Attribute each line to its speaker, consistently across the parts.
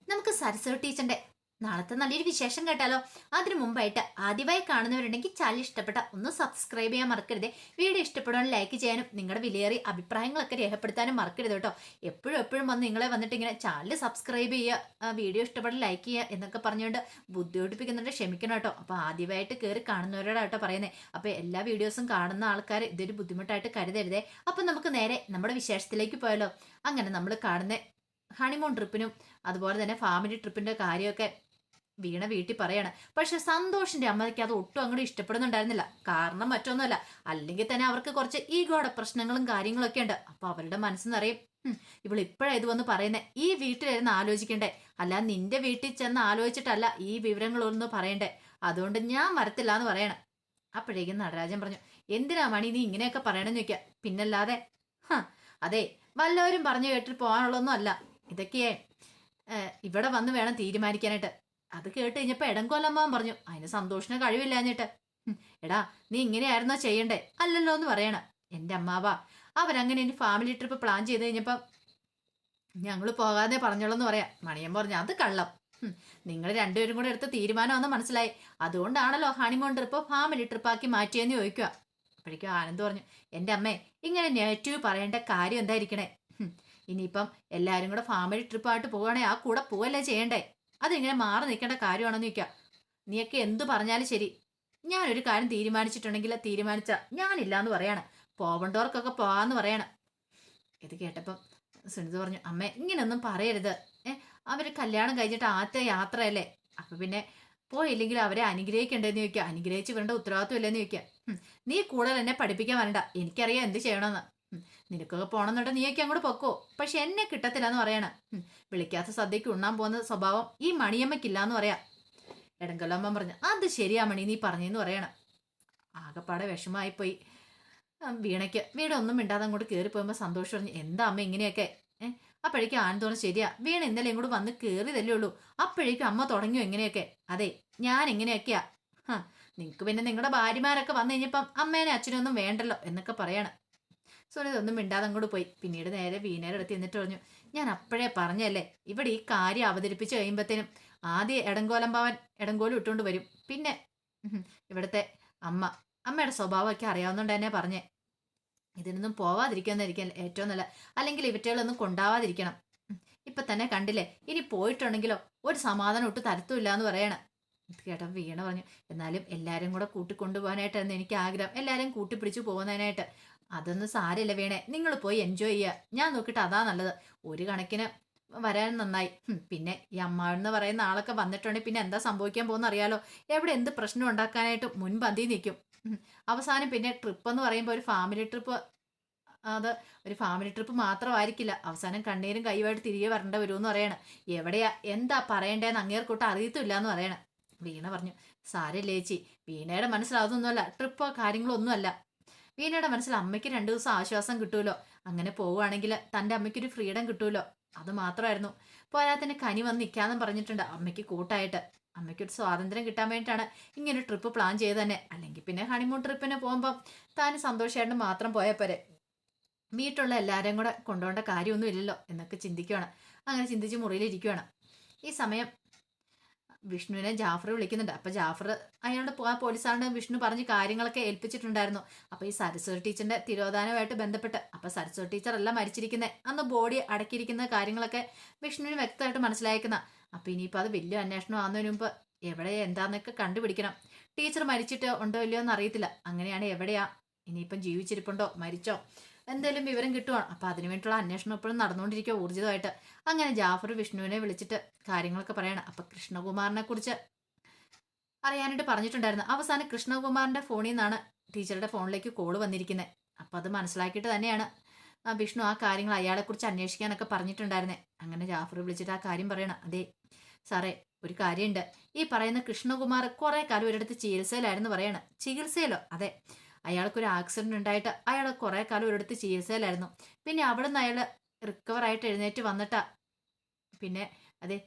Speaker 1: നമുക്ക് സരസ്വതി ടീച്ചറിന്റെ നാളത്തെ നല്ലൊരു വിശേഷം കേട്ടാലോ. അതിനു മുമ്പായിട്ട് ആദ്യമായി കാണുന്നവരുണ്ടെങ്കിൽ ചാനൽ ഇഷ്ടപ്പെട്ട ഒന്ന് സബ്സ്ക്രൈബ് ചെയ്യാൻ മറക്കരുത്. വീഡിയോ ഇഷ്ടപ്പെടാൻ ലൈക്ക് ചെയ്യാനും നിങ്ങളുടെ വിലയേറിയ അഭിപ്രായങ്ങളൊക്കെ രേഖപ്പെടുത്താനും മറക്കരുത് കേട്ടോ. എപ്പോഴും വന്ന് നിങ്ങളെ വന്നിട്ട് ഇങ്ങനെ ചാനൽ സബ്സ്ക്രൈബ് ചെയ്യുക, വീഡിയോ ഇഷ്ടപ്പെടാൻ ലൈക്ക് ചെയ്യുക എന്നൊക്കെ പറഞ്ഞുകൊണ്ട് ബുദ്ധിമുട്ടിപ്പിക്കുന്നുണ്ട്, ക്ഷമിക്കണം കേട്ടോ. അപ്പൊ ആദ്യമായിട്ട് കയറി കാണുന്നവരോടാട്ടോ പറയുന്നത്. അപ്പൊ എല്ലാ വീഡിയോസും കാണുന്ന ആൾക്കാർ ഇതൊരു ബുദ്ധിമുട്ടായിട്ട് കരുതരുതേ. അപ്പൊ നമുക്ക് നേരെ നമ്മുടെ വിശേഷത്തിലേക്ക് പോയാലോ. അങ്ങനെ നമ്മൾ കാണുന്ന ഹണിമൂൺ ട്രിപ്പിനും അതുപോലെ തന്നെ ഫാമിലി ട്രിപ്പിന്റെ കാര്യമൊക്കെ വീണ വീട്ടിൽ പറയാണ്. പക്ഷെ സന്തോഷിന്റെ അമ്മയ്ക്ക് അത് ഒട്ടും അങ്ങോട്ട് ഇഷ്ടപ്പെടുന്നുണ്ടായിരുന്നില്ല. കാരണം മറ്റൊന്നുമല്ല, അല്ലെങ്കിൽ തന്നെ അവർക്ക് കുറച്ച് ഈഗോയുടെ പ്രശ്നങ്ങളും കാര്യങ്ങളൊക്കെ ഉണ്ട്. അപ്പൊ അവരുടെ മനസ്സെന്നറിയും, ഇവൾ ഇപ്പോഴാണ് ഇത് വന്ന് പറയുന്നത്, ഈ വീട്ടിലായിരുന്നു ആലോചിക്കണ്ടേ, അല്ല നിന്റെ വീട്ടിൽ ചെന്ന് ആലോചിച്ചിട്ടല്ല ഈ വിവരങ്ങളൊന്നും പറയണ്ടേ, അതുകൊണ്ട് ഞാൻ വരത്തില്ല എന്ന് പറയണം. അപ്പോഴേക്കും നടരാജൻ പറഞ്ഞു, എന്തിനാ മണി നീ ഇങ്ങനെയൊക്കെ പറയണമെന്ന് ചോദിക്കുക. പിന്നല്ലാതെ അതെ, വല്ലവരും പറഞ്ഞു കേട്ടിട്ട് പോകാനുള്ളതൊന്നും അല്ല ഇതൊക്കെയേ, ഇവിടെ വന്ന് വേണം തീരുമാനിക്കാനായിട്ട്. അത് കേട്ട് കഴിഞ്ഞപ്പോ എടംകൊല്ലമ്മാവൻ പറഞ്ഞു, അതിന് സന്തോഷിന് കഴിവില്ലാഞ്ഞിട്ട്. എടാ നീ ഇങ്ങനെയായിരുന്നോ ചെയ്യണ്ടേ? അല്ലല്ലോ എന്ന് പറയണ. എന്റെ അമ്മാവാ, അവരങ്ങനെ ഇനി ഫാമിലി ട്രിപ്പ് പ്ലാൻ ചെയ്ത് കഴിഞ്ഞപ്പോ ഞങ്ങൾ പോകാതെ പറഞ്ഞോളെന്ന് പറയാം. മണിയൻ പറഞ്ഞു, അത് കള്ളം, നിങ്ങൾ രണ്ടുപേരും കൂടെ എടുത്ത തീരുമാനമാണെന്ന് മനസ്സിലായി, അതുകൊണ്ടാണല്ലോ ഹണിമൂൺ ട്രിപ്പ് ഫാമിലി ട്രിപ്പാക്കി മാറ്റിയെന്ന് ചോദിക്കുക. അപ്പോഴേക്കും ആനന്ദ് പറഞ്ഞു, എന്റെ അമ്മേ ഇങ്ങനെ നെഗറ്റീവ് പറയേണ്ട കാര്യം എന്തായിരിക്കണേ, ഇനിയിപ്പം എല്ലാരും കൂടെ ഫാമിലി ട്രിപ്പായിട്ട് പോവുകയാണെങ്കിൽ ആ കൂടെ പോവല്ലേ ചെയ്യണ്ടേ, അതിങ്ങനെ മാറി നിൽക്കേണ്ട കാര്യമാണെന്ന് ചോദിക്കുക. നീയൊക്കെ എന്തു പറഞ്ഞാലും ശരി, ഞാനൊരു കാര്യം തീരുമാനിച്ചിട്ടുണ്ടെങ്കിൽ തീരുമാനിച്ച ഞാനില്ല എന്ന് പറയാണ്, പോവണ്ടവർക്കൊക്കെ പോവാന്ന് പറയണം. ഇത് കേട്ടപ്പം സുനിത പറഞ്ഞു, അമ്മേ ഇങ്ങനൊന്നും പറയരുത്, അവര് കല്യാണം കഴിഞ്ഞിട്ട് ആദ്യത്തെ യാത്രയല്ലേ, അപ്പൊ പിന്നെ പോയില്ലെങ്കിൽ അവരെ അനുഗ്രഹിക്കണ്ടെന്ന് ചോദിക്കുക. അനുഗ്രഹിച്ച് വേണ്ട ഉത്തരവാദിത്വം ഇല്ലെന്ന് ചോദിക്കുക. നീ കൂടുതൽ എന്നെ പഠിപ്പിക്കാൻ വരണ്ട, എനിക്കറിയാം എന്ത് ചെയ്യണമെന്ന്. നിനക്കൊക്കെ പോണമെന്നുണ്ടെങ്കിൽ നീയൊക്കെ അങ്ങോട്ട് പൊക്കോ, പക്ഷെ എന്നെ കിട്ടത്തില്ല എന്ന് പറയണ. വിളിക്കാത്ത സദ്യക്ക് ഉണ്ണാൻ പോകുന്ന സ്വഭാവം ഈ മണിയമ്മയ്ക്കില്ല എന്ന് പറയാം. എടങ്കലമ്മ പറഞ്ഞു, അത് ശരിയാ മണി നീ പറഞ്ഞെന്ന് പറയണം. ആകെപ്പാടെ വിഷമായിപ്പോയി വീണയ്ക്ക്. വീണ ഒന്നും മിണ്ടാതെ അങ്ങോട്ട് കയറി പോകുമ്പോൾ സന്തോഷം പറഞ്ഞു, എന്താ അമ്മ ഇങ്ങനെയൊക്കെ. അപ്പോഴേക്കും ആനന്ദ് തോന്നുന്നു, ശരിയാ വീണ ഇന്നലെ ഇങ്ങോട്ട് വന്ന് കയറിയതല്ലേ ഉള്ളൂ, അപ്പോഴേക്കും അമ്മ തുടങ്ങിയോ എങ്ങനെയൊക്കെ. അതെ ഞാൻ എങ്ങനെയൊക്കെയാ, നിങ്ങക്ക് പിന്നെ നിങ്ങളുടെ ഭാര്യമാരൊക്കെ വന്നു കഴിഞ്ഞപ്പം അമ്മേനെ അച്ഛനും ഒന്നും വേണ്ടല്ലോ എന്നൊക്കെ പറയാണ്. സുനിത ഒന്നും മിണ്ടാതെ അങ്ങോട്ട് പോയി. പിന്നീട് നേരെ വീണയുടെ അടുത്ത് എന്നിട്ട് പറഞ്ഞു, ഞാൻ അപ്പോഴേ പറഞ്ഞല്ലേ, ഇവിടെ ഈ കാര്യം അവതരിപ്പിച്ച് കഴിയുമ്പോഴത്തേനും ആദ്യം എടങ്കോലമ്പാവൻ എടങ്കോലും ഇട്ടുകൊണ്ട് വരും, പിന്നെ ഇവിടുത്തെ അമ്മയുടെ സ്വഭാവമൊക്കെ അറിയാവുന്നതുകൊണ്ട് തന്നെ പറഞ്ഞേ, ഇതിനൊന്നും പോവാതിരിക്കാന്നായിരിക്കും ഏറ്റവും നല്ല, അല്ലെങ്കിൽ ഇവറ്റകളൊന്നും കൊണ്ടാവാതിരിക്കണം. ഇപ്പൊ തന്നെ കണ്ടില്ലേ, ഇനി പോയിട്ടുണ്ടെങ്കിലോ ഒരു സമാധാനം ഒട്ട് തരത്തുമില്ല എന്ന് പറയണം. ഇത് കേട്ട വീണ പറഞ്ഞു, എന്നാലും എല്ലാരും കൂടെ കൂട്ടിക്കൊണ്ടുപോകാനായിട്ടായിരുന്നു എനിക്ക് ആഗ്രഹം, എല്ലാരും കൂട്ടിപ്പിടിച്ചു പോകുന്നതിനായിട്ട്. അതൊന്നും സാരമില്ല വീണേ, നിങ്ങൾ പോയി എൻജോയ് ചെയ്യുക, ഞാൻ നോക്കിയിട്ട് അതാ നല്ലത്. ഒരു കണക്കിന് വരാൻ നന്നായി. പിന്നെ ഈ അമ്മാവെന്ന് പറയുന്ന ആളൊക്കെ വന്നിട്ടുണ്ടെങ്കിൽ പിന്നെ എന്താ സംഭവിക്കാൻ പോകുന്ന അറിയാലോ, എവിടെ എന്ത് പ്രശ്നം ഉണ്ടാക്കാനായിട്ട് മുൻപന്തി നിൽക്കും. അവസാനം പിന്നെ ട്രിപ്പ് എന്ന് പറയുമ്പോൾ ഒരു ഫാമിലി ട്രിപ്പ്, അത് ഒരു ഫാമിലി ട്രിപ്പ് മാത്രമായിരിക്കില്ല, അവസാനം കണ്ണീരും കൈയുമായിട്ട് തിരികെ വരേണ്ട വരുമെന്ന് പറയണം. എവിടെയാ എന്താ പറയണ്ടേന്ന് അങ്ങേർക്കൂട്ട് അറിയത്തില്ല എന്ന് പറയണം. വീണ പറഞ്ഞു, സാരല്ലേ ചേച്ചി, വീണയുടെ മനസ്സിൽ അതൊന്നുമല്ല, ട്രിപ്പോ കാര്യങ്ങളോ ഒന്നുമല്ല. വീണയുടെ മനസ്സിൽ അമ്മയ്ക്ക് 2 ദിവസം ആശ്വാസം കിട്ടുമല്ലോ, അങ്ങനെ പോവുകയാണെങ്കിൽ തൻ്റെ അമ്മയ്ക്കൊരു ഫ്രീഡം കിട്ടുമല്ലോ, അത് മാത്രമായിരുന്നു. പോരാത്തിന് കനി വന്ന് നിൽക്കാന്നും പറഞ്ഞിട്ടുണ്ട് അമ്മയ്ക്ക് കൂട്ടായിട്ട്. അമ്മയ്ക്കൊരു സ്വാതന്ത്ര്യം കിട്ടാൻ വേണ്ടിയിട്ടാണ് ഇങ്ങനെ ട്രിപ്പ് പ്ലാൻ ചെയ്ത് തന്നെ, അല്ലെങ്കിൽ പിന്നെ ഹണിമൂൺ ട്രിപ്പിന് പോകുമ്പോൾ താൻ സന്തോഷമായിട്ട് മാത്രം പോയാൽ പോരെ, വീട്ടിലുള്ള എല്ലാവരെയും കൂടെ കൊണ്ടുപോകേണ്ട കാര്യമൊന്നും ഇല്ലല്ലോ എന്നൊക്കെ ചിന്തിക്കുകയാണ്. അങ്ങനെ ചിന്തിച്ച് മുറിയിലിരിക്കുകയാണ്. ഈ സമയം വിഷ്ണുവിനെ ജാഫർ വിളിക്കുന്നുണ്ട്. അപ്പൊ ജാഫർ അയാളുടെ ആ പോലീസാണ് വിഷ്ണു പറഞ്ഞ് കാര്യങ്ങളൊക്കെ ഏൽപ്പിച്ചിട്ടുണ്ടായിരുന്നു. അപ്പൊ ഈ സരസ്വതി ടീച്ചറിന്റെ തിരോധാനമായിട്ട് ബന്ധപ്പെട്ട്, അപ്പൊ സരസ്വതി ടീച്ചർ അല്ല മരിച്ചിരിക്കുന്നത്, അന്ന് ബോഡി അടക്കിയിരിക്കുന്ന കാര്യങ്ങളൊക്കെ വിഷ്ണുവിന് വ്യക്തമായിട്ട് മനസ്സിലായിരിക്കുന്ന. അപ്പൊ ഇനിയിപ്പോ അത് വലിയ അന്വേഷണം ആവുന്നതിന് മുമ്പ് എവിടെ എന്താന്നൊക്കെ കണ്ടുപിടിക്കണം. ടീച്ചർ മരിച്ചിട്ട് ഉണ്ടോ ഇല്ലയോ എന്ന് അറിയത്തില്ല, അങ്ങനെയാണ് എവിടെയാ, ഇനിയിപ്പം ജീവിച്ചിരിപ്പുണ്ടോ മരിച്ചോ എന്തെങ്കിലും വിവരം കിട്ടുവാണ്. അപ്പൊ അതിനു വേണ്ടിയിട്ടുള്ള അന്വേഷണം എപ്പോഴും നടന്നുകൊണ്ടിരിക്കുക ഊർജിതമായിട്ട്. അങ്ങനെ ജാഫർ വിഷ്ണുവിനെ വിളിച്ചിട്ട് കാര്യങ്ങളൊക്കെ പറയണം. അപ്പൊ കൃഷ്ണകുമാറിനെ കുറിച്ച് അറിയാനായിട്ട് പറഞ്ഞിട്ടുണ്ടായിരുന്നു. അവസാനം കൃഷ്ണകുമാറിന്റെ ഫോണിൽ നിന്നാണ് ടീച്ചറുടെ ഫോണിലേക്ക് കോള് വന്നിരിക്കുന്നത്. അപ്പൊ അത് മനസ്സിലാക്കിയിട്ട് തന്നെയാണ് വിഷ്ണു ആ കാര്യങ്ങൾ അയാളെ കുറിച്ച് അന്വേഷിക്കാനൊക്കെ പറഞ്ഞിട്ടുണ്ടായിരുന്നേ. അങ്ങനെ ജാഫർ വിളിച്ചിട്ട് ആ കാര്യം പറയണം. അതെ സാറേ, ഒരു കാര്യമുണ്ട്, ഈ പറയുന്ന കൃഷ്ണകുമാർ കുറെ കാലം ഒരിടത്ത് ചികിത്സയിലായിരുന്നു പറയാണ്. ചികിത്സയിലോ? അതെ, അയാൾക്കൊരു ആക്സിഡന്റ് ഉണ്ടായിട്ട് അയാൾ കുറെ കാലം ഒരിടത്ത് ചികിത്സയിലായിരുന്നു. പിന്നെ അവിടെ നിന്ന് അയാൾ റിക്കവർ ആയിട്ട് എഴുന്നേറ്റ് വന്നിട്ടാ പിന്നെ അതെ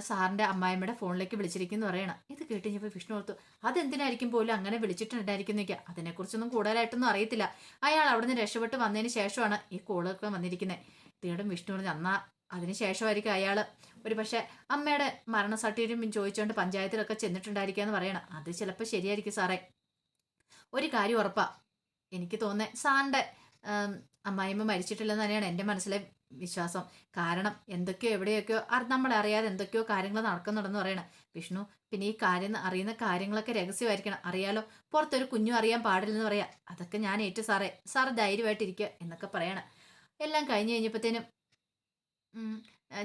Speaker 1: സാറിന്റെ അമ്മായിമ്മയുടെ ഫോണിലേക്ക് വിളിച്ചിരിക്കുന്നു പറയണം. ഇത് കേട്ട് കഴിഞ്ഞപ്പോൾ വിഷ്ണു ഓർത്തു, അതെന്തിനായിരിക്കും പോലും അങ്ങനെ വിളിച്ചിട്ടുണ്ടായിരിക്കുന്നേക്കുക, അതിനെക്കുറിച്ചൊന്നും കൂടുതലായിട്ടൊന്നും അറിയത്തില്ല. അയാൾ അവിടെ നിന്ന് രക്ഷപ്പെട്ട് വന്നതിന് ശേഷമാണ് ഈ കോളൊക്കെ വന്നിരിക്കുന്നത്. തീർച്ചയായിട്ടും വിഷ്ണു പറഞ്ഞു, അന്നാ അതിനുശേഷമായിരിക്കും അയാൾ ഒരു പക്ഷേ അമ്മയുടെ മരണ സർട്ടിഫിക്കറ്റും ചോദിച്ചുകൊണ്ട് പഞ്ചായത്തിലൊക്കെ ചെന്നിട്ടുണ്ടായിരിക്കുക എന്ന് പറയണം. അത് ചിലപ്പോൾ ശരിയായിരിക്കും സാറേ. ഒരു കാര്യം ഉറപ്പാ, എനിക്ക് തോന്നുന്നത് സാറിൻ്റെ അമ്മായിമ്മ മരിച്ചിട്ടില്ലെന്ന് തന്നെയാണ് എൻ്റെ മനസ്സിലെ വിശ്വാസം. കാരണം എന്തൊക്കെയോ എവിടെയൊക്കെയോ നമ്മളറിയാതെ എന്തൊക്കെയോ കാര്യങ്ങൾ നടക്കുന്നുണ്ടെന്ന് പറയണം വിഷ്ണു. പിന്നെ ഈ കാര്യം അറിയുന്ന കാര്യങ്ങളൊക്കെ രഹസ്യമായിരിക്കണം. അറിയാലോ, പുറത്തൊരു കുഞ്ഞും അറിയാൻ പാടില്ലെന്ന് പറയാം. അതൊക്കെ ഞാൻ ഏറ്റു സാറേ, സാറ് ധൈര്യമായിട്ടിരിക്കുക എന്നൊക്കെ പറയണം. എല്ലാം കഴിഞ്ഞ് കഴിഞ്ഞപ്പോഴത്തേനും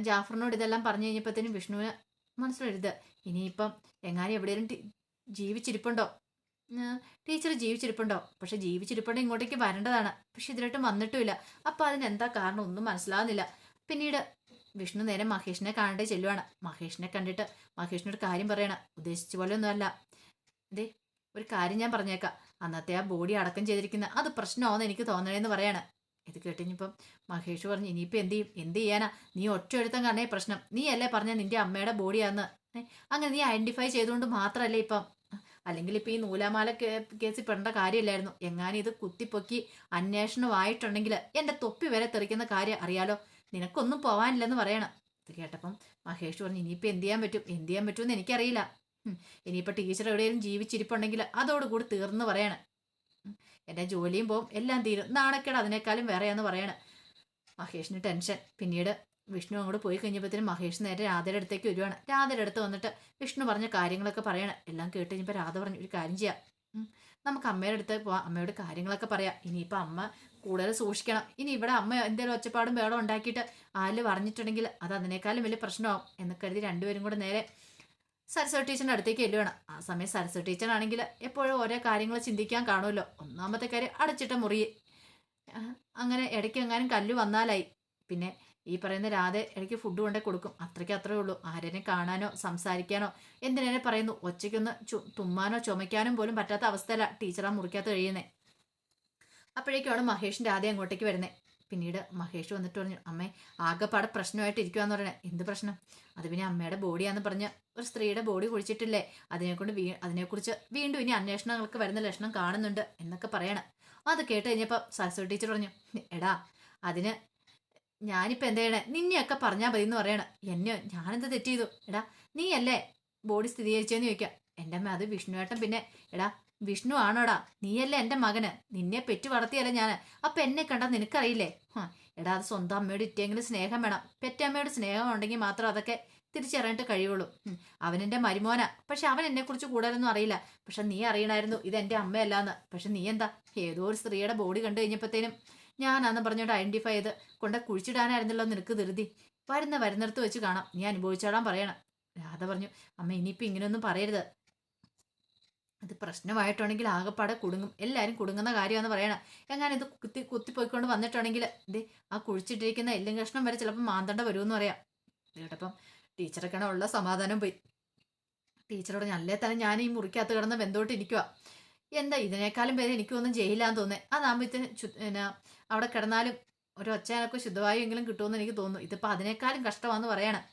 Speaker 1: ജാഫറിനോട് ഇതെല്ലാം പറഞ്ഞു കഴിഞ്ഞപ്പോഴത്തേനും വിഷ്ണുവിന് മനസ്സിലെഴുതുക, ഇനിയിപ്പം എങ്ങാനും എവിടെയെങ്കിലും ജീവിച്ചിരിപ്പുണ്ടോ, ടീച്ചർ ജീവിച്ചിരിപ്പുണ്ടോ? പക്ഷെ ജീവിച്ചിരിപ്പുണ്ടോ ഇങ്ങോട്ടേക്ക് വരേണ്ടതാണ്, പക്ഷെ ഇതിലായിട്ടും വന്നിട്ടുമില്ല. അപ്പം അതിനെന്താ കാരണം ഒന്നും മനസ്സിലാവുന്നില്ല. പിന്നീട് വിഷ്ണു നേരെ മഹേഷിനെ കാണേണ്ടി ചെല്ലുവാണ്. മഹേഷിനെ കണ്ടിട്ട് മഹേഷിനൊരു കാര്യം പറയണം. ഉദ്ദേശിച്ച പോലെ ഒന്നുമല്ല. ഇതേ ഒരു കാര്യം ഞാൻ പറഞ്ഞേക്കാം, അന്നത്തെ ആ ബോഡി അടക്കം ചെയ്തിരിക്കുന്ന അത് പ്രശ്നമാണെന്ന് എനിക്ക് തോന്നണേന്ന് പറയാണ്. ഇത് കേട്ടിനിപ്പം മഹേഷ് പറഞ്ഞു, ഇനിയിപ്പോൾ എന്ത് ചെയ്യാനാ, നീ ഒറ്റ എഴുത്തം കാണേ പ്രശ്നം. നീ അല്ലേ പറഞ്ഞ നിന്റെ അമ്മയുടെ ബോഡിയാന്ന്. അങ്ങനെ നീ ഐഡന്റിഫൈ ചെയ്തുകൊണ്ട് മാത്രമല്ലേ ഇപ്പം, അല്ലെങ്കിൽ ഇപ്പം ഈ നൂലാമാല കേസിൽ പെടേണ്ട കാര്യമില്ലായിരുന്നു. എങ്ങാനും ഇത് കുത്തിപ്പൊക്കി അന്വേഷണമായിട്ടുണ്ടെങ്കിൽ എൻ്റെ തൊപ്പി വരെ തെറിക്കുന്ന കാര്യം അറിയാലോ. നിനക്കൊന്നും പോവാനില്ലെന്ന് പറയണം. ഇത് കേട്ടപ്പം മഹേഷ് പറഞ്ഞു, ഇനിയിപ്പോൾ എന്ത് ചെയ്യാൻ പറ്റുമെന്ന് എനിക്കറിയില്ല. ഇനിയിപ്പോൾ ടീച്ചർ എവിടെയെങ്കിലും ജീവിച്ചിരിപ്പുണ്ടെങ്കിൽ അതോടുകൂടി തീർന്ന് പറയണം. എൻ്റെ ജോലിയും പോവും, എല്ലാം തീരും, നാണക്കേട് അതിനേക്കാളും വേറെയാന്ന് പറയണം. മഹേഷിന് ടെൻഷൻ. പിന്നീട് വിഷ്ണു അങ്ങോട്ട് പോയി കഴിഞ്ഞപ്പോഴത്തേനും മഹേഷ് നേരെ രാധയുടെ അടുത്തേക്ക് വരുവാണ്. രാധയുടെ അടുത്ത് വന്നിട്ട് വിഷ്ണു പറഞ്ഞ കാര്യങ്ങളൊക്കെ പറയണം. എല്ലാം കേട്ട് കഴിഞ്ഞപ്പോൾ രാധ പറഞ്ഞു, ഒരു കാര്യം ചെയ്യാം, നമുക്ക് അമ്മയുടെ അടുത്ത് പോവാം, അമ്മയോട് കാര്യങ്ങളൊക്കെ പറയാം. ഇനിയിപ്പോൾ അമ്മ കൂടുതൽ സൂക്ഷിക്കണം. ഇനി ഇവിടെ അമ്മ എന്തെങ്കിലും ഒച്ചപ്പാടും വേളം ഉണ്ടാക്കിയിട്ട് ആല് പറഞ്ഞിട്ടുണ്ടെങ്കിൽ അത് അതിനേക്കാളും വലിയ പ്രശ്നമാവും എന്ന് കരുതി രണ്ടുപേരും കൂടെ നേരെ സരസ്വതി ടീച്ചറിൻ്റെ അടുത്തേക്ക് ചെല്ലുവാണ്. ആ സമയം സരസ്വതി ടീച്ചറാണെങ്കിൽ എപ്പോഴും ഓരോ കാര്യങ്ങൾ ചിന്തിക്കാൻ കാണുമല്ലോ. ഒന്നാമത്തെ കാര്യം അടച്ചിട്ട മുറി, അങ്ങനെ ഇടയ്ക്ക് എങ്ങാനും കല്ല് വന്നാലായി. പിന്നെ ഈ പറയുന്ന രാധ ഇടയ്ക്ക് ഫുഡ് കൊണ്ടേ കൊടുക്കും, അത്രേ ഉള്ളൂ. ആരെയും കാണാനോ സംസാരിക്കാനോ എന്തിനേനെ പറയുന്നു, ഒച്ചയ്ക്കൊന്ന് തുമ്മാനോ ചുമയ്ക്കാനും പോലും പറ്റാത്ത അവസ്ഥയല്ല ടീച്ചർ ആ മുറിക്കകത്ത് കഴിയുന്നത്. അപ്പോഴേക്കാണ് മഹേഷിൻ്റെ രാധ അങ്ങോട്ടേക്ക് വരുന്നത്. പിന്നീട് മഹേഷ് വന്നിട്ട് പറഞ്ഞു, അമ്മേ ആകെപ്പാടെ പ്രശ്നമായിട്ട് ഇരിക്കുവാന്ന് പറയണേ. എന്ത് പ്രശ്നം? അത് പിന്നെ അമ്മയുടെ ബോഡിയാന്ന് പറഞ്ഞ് ഒരു സ്ത്രീയുടെ ബോഡി കുഴിച്ചിട്ടില്ലേ, അതിനെക്കുറിച്ച് വീണ്ടും ഇനി അന്വേഷണങ്ങൾക്ക് വരുന്ന ലക്ഷണം കാണുന്നുണ്ട് എന്നൊക്കെ പറയണം. അത് കേട്ട് കഴിഞ്ഞപ്പോൾ സരസ്വതി ടീച്ചർ പറഞ്ഞു, എടാ അതിന് ഞാനിപ്പോൾ എന്ത് ചെയ്യണേ, നിന്നെയൊക്കെ പറഞ്ഞാൽ മതി എന്ന് പറയണം. ഞാനെന്ത് തെറ്റ് ചെയ്തു? എടാ നീയല്ലേ ബോഡി സ്ഥിരീകരിച്ചതെന്ന് ചോദിക്കാം. എൻ്റെ അമ്മ അത് വിഷ്ണുവേട്ടൻ. പിന്നെ എടാ വിഷ്ണു ആണോടാ? നീയല്ലേ എൻ്റെ മകന്, നിന്നെ പെറ്റു വളർത്തിയല്ലേ ഞാൻ. അപ്പം എന്നെ കണ്ടാൽ നിനക്കറിയില്ലേ? എടാ അത് സ്വന്തം അമ്മയോട് ഇറ്റെങ്കിലും സ്നേഹം വേണം. പെറ്റമ്മയോട് സ്നേഹം ഉണ്ടെങ്കിൽ മാത്രം അതൊക്കെ തിരിച്ചറിയാനായിട്ട് കഴിയുള്ളൂ. അവനെൻ്റെ മരുമോനാ, പക്ഷെ അവൻ എന്നെക്കുറിച്ച് കൂടുതലൊന്നും അറിയില്ല. പക്ഷെ നീ അറിയണമായിരുന്നു ഇതെൻ്റെ അമ്മയല്ലാന്ന്. പക്ഷെ നീ എന്താ ഏതോ ഒരു സ്ത്രീയുടെ ബോഡി കണ്ടു കഴിഞ്ഞപ്പോഴത്തേനും ഞാനാന്ന് പറഞ്ഞോണ്ട് ഐഡന്റിഫൈ ചെയ്ത് കൊണ്ട് കുഴിച്ചിടാനായിരുന്നല്ലോ നിനക്ക് ധൃതി. വരുന്നിടത്ത് വെച്ച് കാണാം, നീ അനുഭവിച്ചോടാൻ പറയണം. രാധ പറഞ്ഞു, അമ്മ ഇനിയിപ്പോൾ ഇങ്ങനെയൊന്നും പറയരുത്, അത് പ്രശ്നമായിട്ടുണ്ടെങ്കിൽ ആകെപ്പാടെ കുടുങ്ങും, എല്ലാവരും കുടുങ്ങുന്ന കാര്യമാണെന്ന് പറയണം. എങ്ങനെ ഇത് കുത്തിപ്പോയിക്കൊണ്ട് വന്നിട്ടുണ്ടെങ്കിൽ ഇത് ആ കുഴിച്ചിട്ടിരിക്കുന്ന എല്ലും കഷ്ണം വരെ ചിലപ്പോൾ മാന്തണ്ട വരുമെന്ന് പറയാം. കേട്ടപ്പം ടീച്ചറൊക്കെയാണ് ഉള്ള സമാധാനം പോയി. ടീച്ചറോട് അല്ലേ തന്നെ ഞാൻ ഈ മുറിക്കകത്ത് കിടന്ന് ബന്ധോട്ട് ഇരിക്കുക, എന്താ ഇതിനേക്കാളും പേര് എനിക്കൊന്നും ചെയ്യില്ലാന്ന് തോന്നേ. അതാകുമ്പോഴത്തേന് പിന്നെ അവിടെ കിടന്നാലും ഒരു ഒച്ചനൊക്കെ ശുദ്ധവായു എങ്കിലും കിട്ടുമെന്ന് എനിക്ക് തോന്നുന്നു. ഇതിപ്പോൾ അതിനേക്കാളും കഷ്ടമാണെന്ന് പറയണം.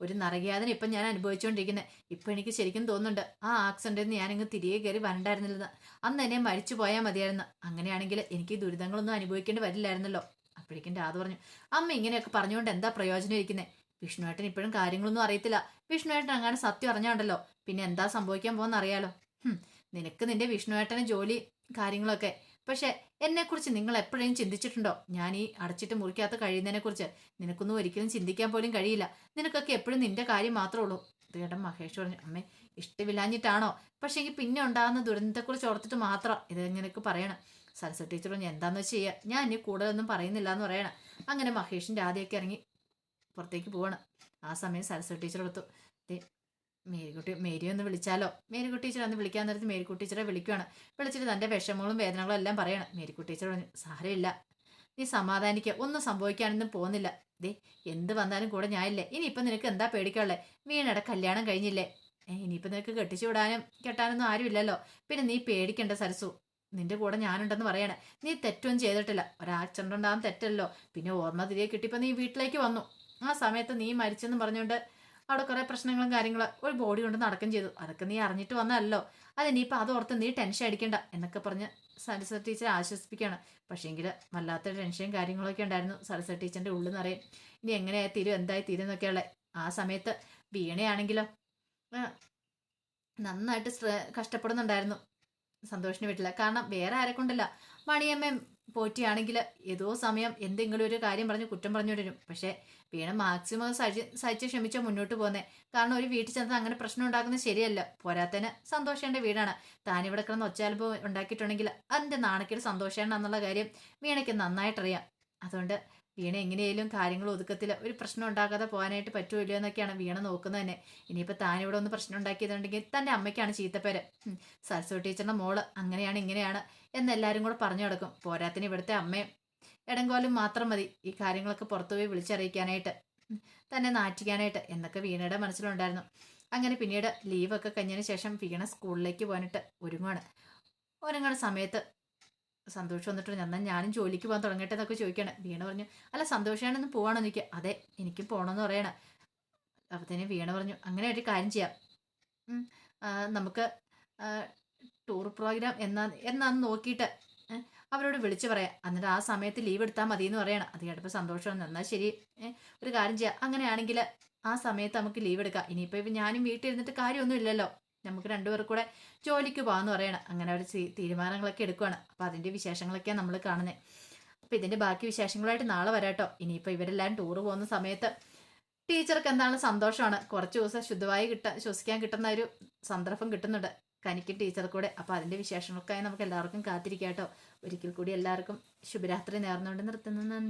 Speaker 1: ഒരു നരകയാതന ഇപ്പം ഞാൻ അനുഭവിച്ചുകൊണ്ടിരിക്കുന്നത്. ഇപ്പം എനിക്ക് ശരിക്കും തോന്നുന്നുണ്ട് ആ ആക്സിഡന്റിൽ നിന്ന് ഞാനിങ്ങ് തിരികെ കയറി വരണ്ടായിരുന്നില്ലെന്ന്. അന്ന് എന്നെ മരിച്ചു പോയാൽ മതിയായിരുന്നു. അങ്ങനെയാണെങ്കിൽ എനിക്ക് ഈ ദുരിതങ്ങളൊന്നും അനുഭവിക്കേണ്ടി വരില്ലായിരുന്നല്ലോ. അപ്പോഴേക്കും രാധ പറഞ്ഞു, അമ്മ ഇങ്ങനെയൊക്കെ പറഞ്ഞുകൊണ്ട് എന്താ പ്രയോജനം ഇരിക്കുന്നത്? വിഷ്ണുവേട്ടൻ ഇപ്പോഴും കാര്യങ്ങളൊന്നും അറിയത്തില്ല. വിഷ്ണുവേട്ടൻ അങ്ങനെ സത്യം അറിഞ്ഞോണ്ടല്ലോ പിന്നെ എന്താ സംഭവിക്കാൻ പോകുന്ന അറിയാലോ. നിനക്ക് നിന്റെ വിഷ്ണുവേട്ടന് ജോലി കാര്യങ്ങളൊക്കെ, പക്ഷെ എന്നെക്കുറിച്ച് നിങ്ങൾ എപ്പോഴും ചിന്തിച്ചിട്ടുണ്ടോ? ഞാൻ ഈ അടച്ചിട്ട് മുറിക്കകത്ത് കഴിയുന്നതിനെക്കുറിച്ച് നിനക്കൊന്നും ഒരിക്കലും ചിന്തിക്കാൻ പോലും കഴിയില്ല. നിനക്കൊക്കെ എപ്പോഴും നിന്റെ കാര്യം മാത്രമേ ഉള്ളൂ. ഇത് കേട്ട മഹേഷ് പറഞ്ഞു, അമ്മേ ഇഷ്ടമില്ലാഞ്ഞിട്ടാണോ? പക്ഷേ എങ്കിൽ പിന്നെ ഉണ്ടാകുന്ന ദുരന്തത്തെക്കുറിച്ച് ഓർത്തിട്ട് മാത്രം ഇത് ഇങ്ങനെയൊക്കെ പറയണം. സരസ്വതി ടീച്ചർ പറഞ്ഞു, എന്താന്ന് വെച്ച് ചെയ്യുക, ഞാൻ ഇനി കൂടുതലൊന്നും പറയുന്നില്ല എന്ന് പറയണം. അങ്ങനെ മഹേഷിൻ്റെ ആദ്യമൊക്കെ ഇറങ്ങി പുറത്തേക്ക് പോവാണ്. ആ സമയം സരസ്വതി ടീച്ചർ എടുത്തു, മേരി ഒന്ന് വിളിച്ചാലോ? മേരിക്കുട്ടി ടീച്ചർ ഒന്ന് വിളിക്കാൻ നേരത്ത് മേരിക്കുട്ടി ടീച്ചറെ വിളിക്കുകയാണ്. വിളിച്ചിട്ട് തൻ്റെ വിഷമങ്ങളും വേദനകളും എല്ലാം പറയണം. മേരിക്കുട്ടി ടീച്ചർ പറഞ്ഞു, സാരമില്ല, നീ സമാധാനിക്കുക, ഒന്നും സംഭവിക്കാനൊന്നും പോകുന്നില്ല. എന്ത് വന്നാലും കൂടെ ഞാനില്ലേ. ഇനിയിപ്പം നിനക്ക് എന്താ പേടിക്കാനുള്ളേ? വീണയുടെ കല്യാണം കഴിഞ്ഞില്ലേ? ഇനിയിപ്പം നിനക്ക് കെട്ടാനൊന്നും ആരുമില്ലല്ലോ. പിന്നെ നീ പേടിക്കണ്ട സരസു, നിന്റെ കൂടെ ഞാനുണ്ടെന്ന് പറയണേ. നീ തെറ്റൊന്നും ചെയ്തിട്ടില്ല, ഒരാക്സിഡന്റ് ഉണ്ടാകും തെറ്റല്ലോ. പിന്നെ ഓർമ്മ തിരികെ കിട്ടിയപ്പോൾ നീ വീട്ടിലേക്ക് വന്നു. ആ സമയത്ത് നീ മരിച്ചെന്ന് പറഞ്ഞുകൊണ്ട് അവിടെ കുറേ പ്രശ്നങ്ങളും കാര്യങ്ങളും ഒരു ബോഡി കൊണ്ട് നടക്കുകയും ചെയ്തു. അതൊക്കെ നീ അറിഞ്ഞിട്ട് വന്നല്ലോ, അതിനിപ്പോൾ അതോർത്ത് നീ ടെൻഷൻ അടിക്കണ്ട എന്നൊക്കെ പറഞ്ഞ് സരസ്വതി ടീച്ചർ ആശ്വസിപ്പിക്കുകയാണ്. പക്ഷേങ്കിൽ വല്ലാത്ത ടെൻഷനും കാര്യങ്ങളൊക്കെ ഉണ്ടായിരുന്നു സരസ്വതി ടീച്ചറിൻ്റെ ഉള്ളിൽ നിറയും. ഇനി എങ്ങനെയായി തീരും, എന്തായി തീരും എന്നൊക്കെയുള്ള ആ സമയത്ത് വീണയാണെങ്കിലോ നന്നായിട്ട് കഷ്ടപ്പെടുന്നുണ്ടായിരുന്നു സന്തോഷിന് വീട്ടില്ല. കാരണം വേറെ ആരെ കൊണ്ടല്ല, മണിയമ്മയും പോറ്റിയാണെങ്കിൽ ഏതോ സമയം എന്തെങ്കിലും ഒരു കാര്യം പറഞ്ഞ് കുറ്റം പറഞ്ഞു വരും. പക്ഷേ വീണ മാക്സിമം സഹിച്ച് ക്ഷമിച്ചോ മുന്നോട്ട് പോകുന്നേ. കാരണം ഒരു വീട്ടിൽ ചെന്നാൽ അങ്ങനെ പ്രശ്നം ഉണ്ടാക്കുന്നത് ശരിയല്ല. പോരാത്തതിന് സന്തോഷേൻ്റെ വീടാണ്. താനിവിടെ കിടന്ന് ഒച്ചാൽപ്പം ഉണ്ടാക്കിയിട്ടുണ്ടെങ്കിൽ അതിൻ്റെ നാണക്കേട് സന്തോഷേണ്ടെന്നുള്ള കാര്യം വീണയ്ക്ക് നന്നായിട്ടറിയാം. അതുകൊണ്ട് വീണ എങ്ങനെയായാലും കാര്യങ്ങൾ ഒതുക്കത്തിൽ ഒരു പ്രശ്നം ഉണ്ടാക്കാതെ പോകാനായിട്ട് പറ്റുമല്ലോ എന്നൊക്കെയാണ് വീണ നോക്കുന്നത് തന്നെ. ഇനിയിപ്പോൾ താനിവിടെ ഒന്ന് പ്രശ്നം ഉണ്ടാക്കിയതുണ്ടെങ്കിൽ തൻ്റെ അമ്മയ്ക്കാണ് ചീത്തപ്പേര്. സരസ്വതി ടീച്ചറിൻ്റെ മോള് അങ്ങനെയാണ് ഇങ്ങനെയാണ് എന്നെല്ലാവരും കൂടെ പറഞ്ഞു നടക്കും. പോരാത്തിന് ഇവിടുത്തെ അമ്മയും ഇടങ്കോലും മാത്രം മതി ഈ കാര്യങ്ങളൊക്കെ പുറത്തുപോയി വിളിച്ചറിയിക്കാനായിട്ട്, തന്നെ നാറ്റിക്കാനായിട്ട് എന്നൊക്കെ വീണയുടെ മനസ്സിലുണ്ടായിരുന്നു. അങ്ങനെ പിന്നീട് ലീവൊക്കെ കഴിഞ്ഞതിന് ശേഷം വീണ സ്കൂളിലേക്ക് പോകാനായിട്ട് ഒരുങ്ങണ സമയത്ത് സന്തോഷം വന്നിട്ട് എന്നാൽ ഞാനും ജോലിക്ക് പോകാൻ തുടങ്ങട്ടെ എന്നൊക്കെ ചോദിക്കണം. വീണ പറഞ്ഞു, അല്ല സന്തോഷമാണെന്ന് പോവാണോ എനിക്ക്? അതെ എനിക്കും പോകണമെന്ന് പറയണം. അപ്പത്തേനും വീണ പറഞ്ഞു, അങ്ങനെ ഒരു കാര്യം ചെയ്യാം, നമുക്ക് ടൂർ പ്രോഗ്രാം എന്നാന്ന് നോക്കിയിട്ട് അവരോട് വിളിച്ചു പറയാം, എന്നിട്ട് ആ സമയത്ത് ലീവ് എടുത്താൽ മതി എന്ന് പറയണം. അത് കേട്ടപ്പോൾ സന്തോഷം, എന്നാൽ ശരി ഒരു കാര്യം ചെയ്യാം, അങ്ങനെയാണെങ്കിൽ ആ സമയത്ത് നമുക്ക് ലീവ് എടുക്കാം. ഇനിയിപ്പോൾ ഞാനും വീട്ടിൽ ഇരുന്നിട്ട് കാര്യമൊന്നും ഇല്ലല്ലോ, നമുക്ക് രണ്ടുപേർ കൂടെ ജോലിക്ക് പോകാമെന്ന് പറയണം. അങ്ങനെ അവർ തീരുമാനങ്ങളൊക്കെ എടുക്കുകയാണ്. അപ്പോൾ അതിൻ്റെ വിശേഷങ്ങളൊക്കെയാണ് നമ്മൾ കാണുന്നത്. അപ്പോൾ ഇതിൻ്റെ ബാക്കി വിശേഷങ്ങളായിട്ട് നാളെ വരാട്ടോ. ഇനിയിപ്പോൾ ഇവരെല്ലാം ടൂറ് പോകുന്ന സമയത്ത് ടീച്ചർക്ക് എന്താണ് സന്തോഷമാണ്, കുറച്ച് ദിവസം ശുദ്ധമായി ശ്വസിക്കാൻ കിട്ടുന്ന ഒരു സന്ദർഭം കിട്ടുന്നുണ്ട് കനിക്കും ടീച്ചർ കൂടെ. അപ്പോൾ അതിൻ്റെ വിശേഷങ്ങൾക്കായി നമുക്ക് എല്ലാവർക്കും കാത്തിരിക്കാം കേട്ടോ. ഒരിക്കൽ കൂടി എല്ലാവർക്കും ശുഭരാത്രി നേർന്നുകൊണ്ട് നിർത്തുന്നു. നന്ദി.